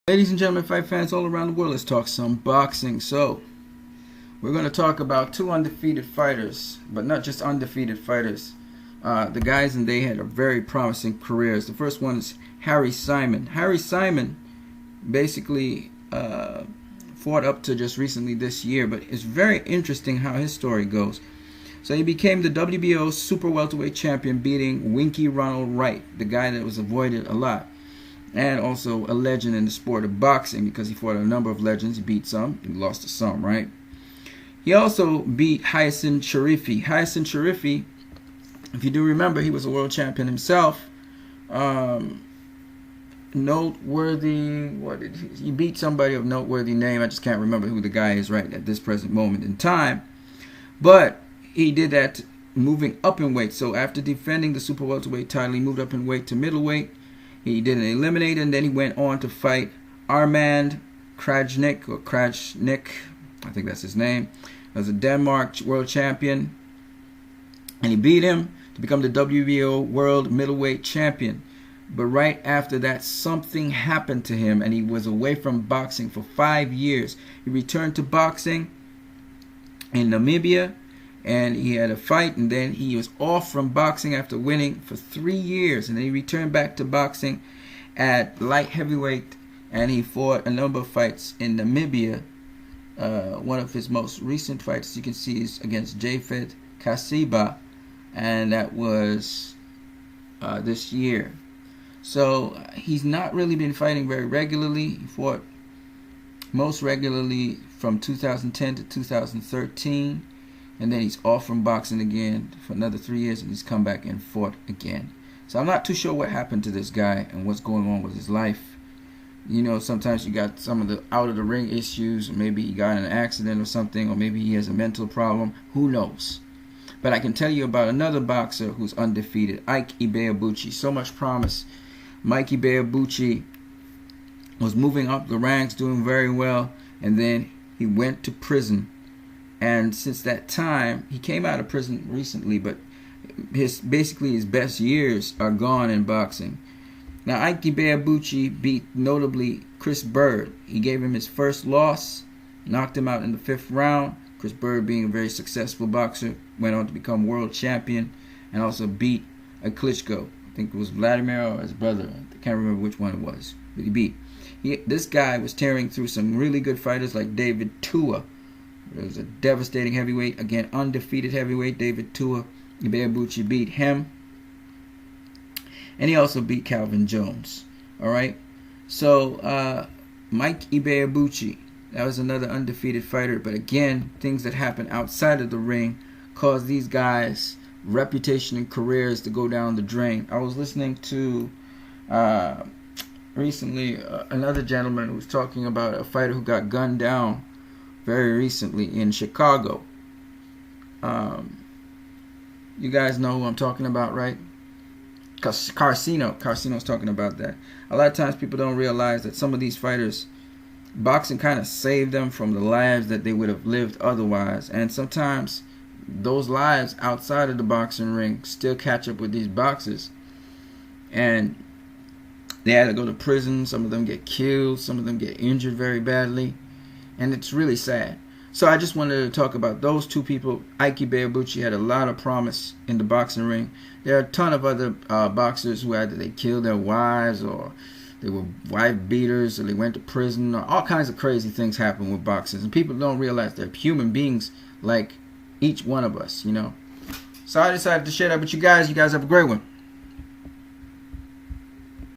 Ladies and gentlemen, fight fans all around the world, let's talk some boxing. So, we're going to talk about two undefeated fighters, but not just undefeated fighters. The guys and they had a very promising careers. The first one is Harry Simon. Harry Simon basically fought up to just recently this year, but it's very interesting how his story goes. So he became the WBO super welterweight champion, beating Winky Ronald Wright, the guy that was avoided a lot. And also a legend in the sport of boxing, because he fought a number of legends. He beat some, he lost to some, right? He also beat Hyacinth Sharifi. Hyacinth Sharifi, if you do remember, he was a world champion himself. Noteworthy, he beat somebody of noteworthy name. I just can't remember who the guy is right at this present moment in time. But he did that moving up in weight. So after defending the super welterweight title, he moved up in weight to middleweight. He did an eliminator, and then he went on to fight Armand Krajnik, I think that's his name, as a Denmark world champion. And he beat him to become the WBO world middleweight champion. But right after that, something happened to him, and he was away from boxing for 5 years. He returned to boxing in Namibia, and he had a fight, and then he was off from boxing after winning for 3 years. And then he returned back to boxing at light heavyweight, and he fought a number of fights in Namibia. One of his most recent fights, you can see, is against Japhet Kasiba, and that was this year. So he's not really been fighting very regularly. He fought most regularly from 2010 to 2013. And then he's off from boxing again for another 3 years, and he's come back and fought again. So I'm not too sure what happened to this guy and what's going on with his life. You know, sometimes you got some of the out of the ring issues, or maybe he got in an accident or something, or maybe he has a mental problem. Who knows? But I can tell you about another boxer who's undefeated, Ike Ibeabuchi. So much promise. Mike Ibeabuchi was moving up the ranks, doing very well, and then he went to prison. And since that time, he came out of prison recently, but his best years are gone in boxing. Now, Ike Ibeabuchi beat notably Chris Bird. He gave him his first loss, knocked him out in the 5th round. Chris Bird, being a very successful boxer, went on to become world champion, and also beat a Klitschko. I think it was Vladimir or his brother. I can't remember which one it was, but he beat. This guy was tearing through some really good fighters like David Tua. It was a devastating heavyweight. Again, undefeated heavyweight David Tua. Ibeabuchi beat him. And he also beat Calvin Jones. Alright? So, Mike Ibeabuchi, that was another undefeated fighter. But again, things that happen outside of the ring cause these guys' reputation and careers to go down the drain. I was listening to recently another gentleman who was talking about a fighter who got gunned down very recently in Chicago. You guys know who I'm talking about, right? Carcino's talking about that. A lot of times people don't realize that some of these fighters, boxing kind of saved them from the lives that they would have lived otherwise. And sometimes those lives outside of the boxing ring still catch up with these boxers. And they had to go to prison. Some of them get killed. Some of them get injured very badly. And it's really sad. So I just wanted to talk about those two people. Ike Ibeabuchi had a lot of promise in the boxing ring. There are a ton of other boxers who either they killed their wives, or they were wife beaters, or they went to prison, or all kinds of crazy things happen with boxers. And people don't realize they're human beings like each one of us, you know. So I decided to share that with you guys. You guys have a great one.